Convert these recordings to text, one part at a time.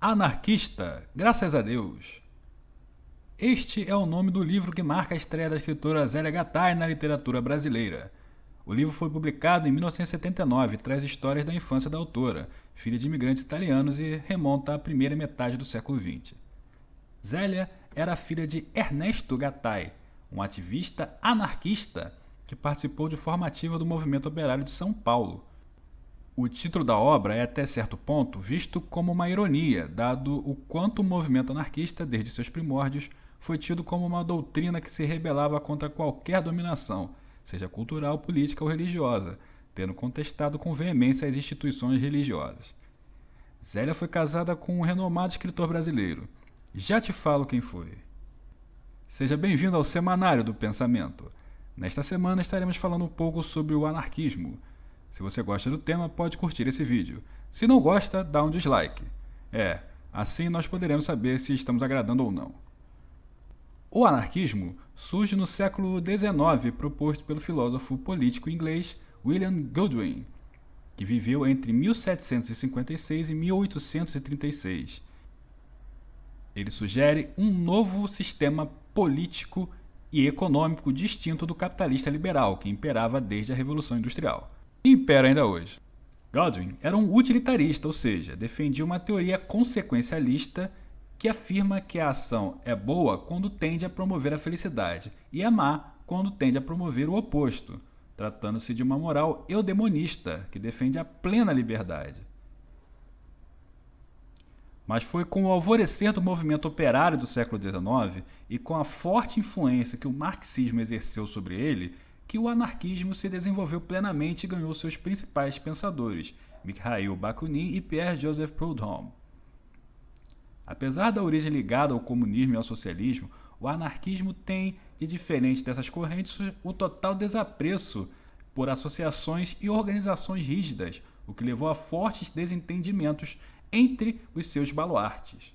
Anarquista, graças a Deus. Este é o nome do livro que marca a estreia da escritora Zélia Gattai na literatura brasileira. O livro foi publicado em 1979 e traz histórias da infância da autora, filha de imigrantes italianos e remonta à primeira metade do século XX. Zélia era filha de Ernesto Gattai, um ativista anarquista que participou de forma ativa do movimento operário de São Paulo. O título da obra é até certo ponto visto como uma ironia, dado o quanto o movimento anarquista, desde seus primórdios, foi tido como uma doutrina que se rebelava contra qualquer dominação, seja cultural, política ou religiosa, tendo contestado com veemência as instituições religiosas. Zélia foi casada com um renomado escritor brasileiro. Já te falo quem foi. Seja bem-vindo ao Semanário do Pensamento. Nesta semana estaremos falando um pouco sobre o anarquismo. Se você gosta do tema, pode curtir esse vídeo. Se não gosta, dá um dislike. Assim nós poderemos saber se estamos agradando ou não. O anarquismo surge no século XIX, proposto pelo filósofo político inglês William Godwin, que viveu entre 1756 e 1836. Ele sugere um novo sistema político e econômico distinto do capitalista liberal que imperava desde a Revolução Industrial. E impera ainda hoje. Godwin era um utilitarista, ou seja, defendia uma teoria consequencialista que afirma que a ação é boa quando tende a promover a felicidade e é má quando tende a promover o oposto, tratando-se de uma moral eudemonista que defende a plena liberdade. Mas foi com o alvorecer do movimento operário do século XIX e com a forte influência que o marxismo exerceu sobre ele que o anarquismo se desenvolveu plenamente e ganhou seus principais pensadores, Mikhail Bakunin e Pierre-Joseph Proudhon. Apesar da origem ligada ao comunismo e ao socialismo, o anarquismo tem, de diferente dessas correntes, o total desapreço por associações e organizações rígidas, o que levou a fortes desentendimentos entre os seus baluartes.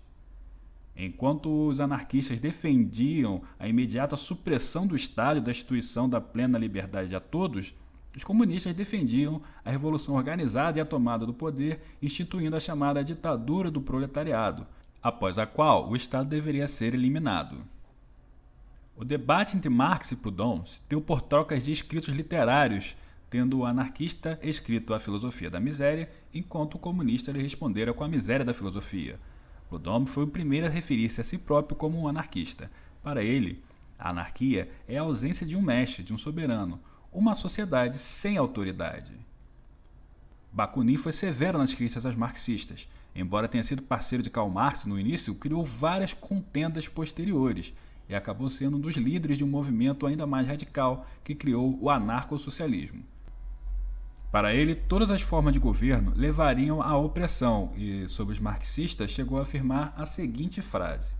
Enquanto os anarquistas defendiam a imediata supressão do Estado e da instituição da plena liberdade a todos, os comunistas defendiam a revolução organizada e a tomada do poder, instituindo a chamada ditadura do proletariado, após a qual o Estado deveria ser eliminado. O debate entre Marx e Proudhon se deu por trocas de escritos literários, tendo o anarquista escrito A Filosofia da Miséria, enquanto o comunista lhe respondera com A Miséria da Filosofia. Proudhon foi o primeiro a referir-se a si próprio como um anarquista. Para ele, a anarquia é a ausência de um mestre, de um soberano, uma sociedade sem autoridade. Bakunin foi severo nas críticas aos marxistas. Embora tenha sido parceiro de Karl Marx no início, criou várias contendas posteriores e acabou sendo um dos líderes de um movimento ainda mais radical que criou o anarcossocialismo. Para ele, todas as formas de governo levariam à opressão e, sobre os marxistas, chegou a afirmar a seguinte frase: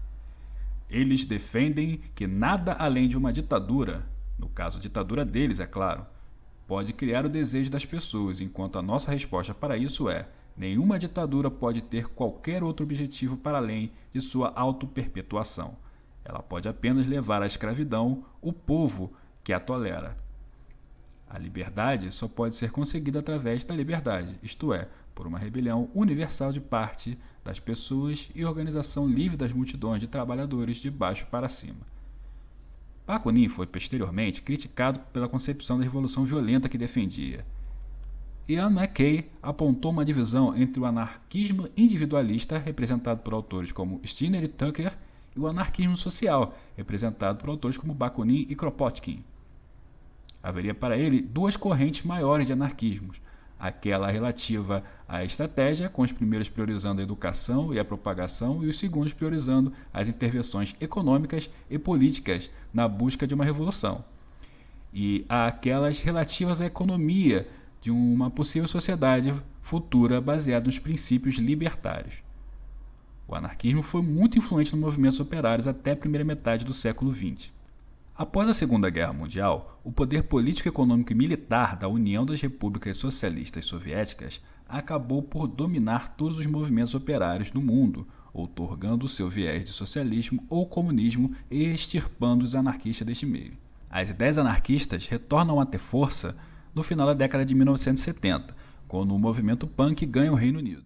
eles defendem que nada além de uma ditadura, no caso a ditadura deles, é claro, pode criar o desejo das pessoas, enquanto a nossa resposta para isso é: nenhuma ditadura pode ter qualquer outro objetivo para além de sua autoperpetuação. Ela pode apenas levar à escravidão o povo que a tolera. A liberdade só pode ser conseguida através da liberdade, isto é, por uma rebelião universal de parte das pessoas e organização livre das multidões de trabalhadores de baixo para cima. Bakunin foi posteriormente criticado pela concepção da revolução violenta que defendia. Ian McKay apontou uma divisão entre o anarquismo individualista, representado por autores como Skinner e Tucker, e o anarquismo social, representado por autores como Bakunin e Kropotkin. Haveria para ele duas correntes maiores de anarquismos, aquela relativa à estratégia, com os primeiros priorizando a educação e a propagação e os segundos priorizando as intervenções econômicas e políticas na busca de uma revolução, e aquelas relativas à economia de uma possível sociedade futura baseada nos princípios libertários. O anarquismo foi muito influente nos movimentos operários até a primeira metade do século XX. Após a Segunda Guerra Mundial, o poder político, econômico e militar da União das Repúblicas Socialistas Soviéticas acabou por dominar todos os movimentos operários do mundo, outorgando o seu viés de socialismo ou comunismo e extirpando os anarquistas deste meio. As ideias anarquistas retornam a ter força no final da década de 1970, quando o movimento punk ganha o Reino Unido.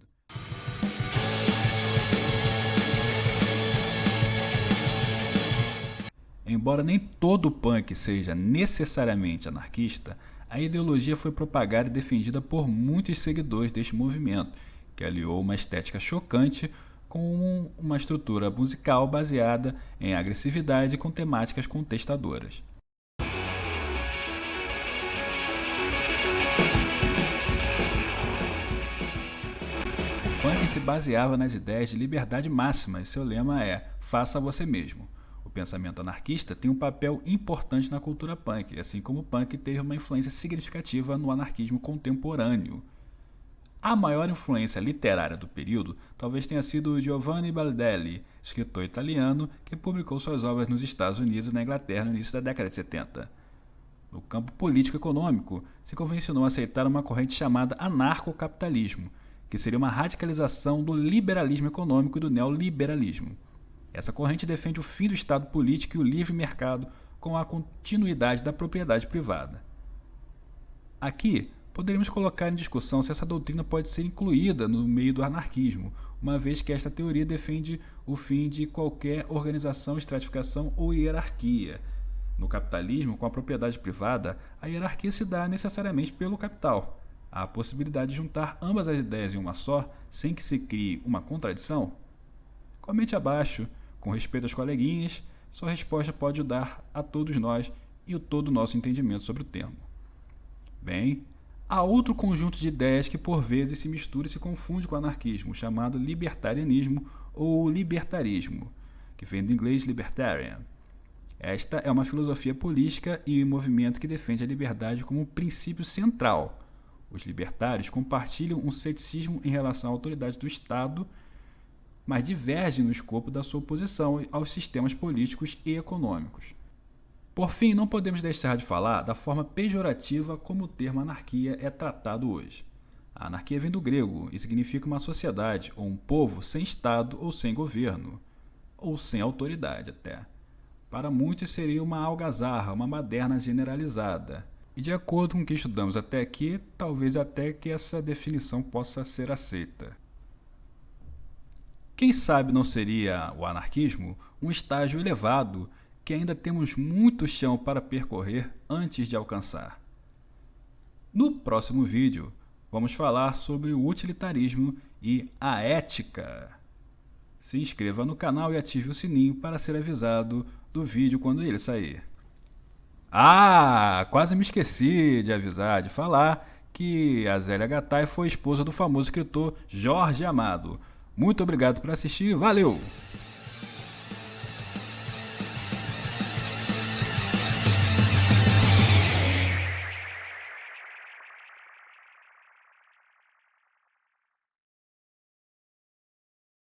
Embora nem todo punk seja necessariamente anarquista, a ideologia foi propagada e defendida por muitos seguidores deste movimento, que aliou uma estética chocante com uma estrutura musical baseada em agressividade com temáticas contestadoras. O punk se baseava nas ideias de liberdade máxima e seu lema é "Faça você mesmo". O pensamento anarquista tem um papel importante na cultura punk, assim como o punk teve uma influência significativa no anarquismo contemporâneo. A maior influência literária do período talvez tenha sido Giovanni Baldelli, escritor italiano que publicou suas obras nos Estados Unidos e na Inglaterra no início da década de 70. No campo político-econômico, se convencionou aceitar uma corrente chamada anarcocapitalismo, que seria uma radicalização do liberalismo econômico e do neoliberalismo. Essa corrente defende o fim do Estado político e o livre mercado com a continuidade da propriedade privada. Aqui, poderíamos colocar em discussão se essa doutrina pode ser incluída no meio do anarquismo, uma vez que esta teoria defende o fim de qualquer organização, estratificação ou hierarquia. No capitalismo, com a propriedade privada, a hierarquia se dá necessariamente pelo capital. Há a possibilidade de juntar ambas as ideias em uma só, sem que se crie uma contradição? Comente abaixo, com respeito aos coleguinhas, sua resposta pode ajudar a todos nós e todo o nosso entendimento sobre o termo. Bem, há outro conjunto de ideias que por vezes se mistura e se confunde com o anarquismo, chamado libertarianismo ou libertarismo, que vem do inglês libertarian. Esta é uma filosofia política e um movimento que defende a liberdade como um princípio central. Os libertários compartilham um ceticismo em relação à autoridade do Estado, mas divergem no escopo da sua oposição aos sistemas políticos e econômicos. Por fim, não podemos deixar de falar da forma pejorativa como o termo anarquia é tratado hoje. A anarquia vem do grego e significa uma sociedade ou um povo sem Estado ou sem governo, ou sem autoridade até. Para muitos seria uma algazarra, uma baderna generalizada. E de acordo com o que estudamos até aqui, talvez até que essa definição possa ser aceita. Quem sabe não seria o anarquismo um estágio elevado que ainda temos muito chão para percorrer antes de alcançar? No próximo vídeo, vamos falar sobre o utilitarismo e a ética. Se inscreva no canal e ative o sininho para ser avisado do vídeo quando ele sair. Quase me esqueci de avisar, de falar que a Zélia Gattai foi esposa do famoso escritor Jorge Amado. Muito obrigado por assistir, valeu!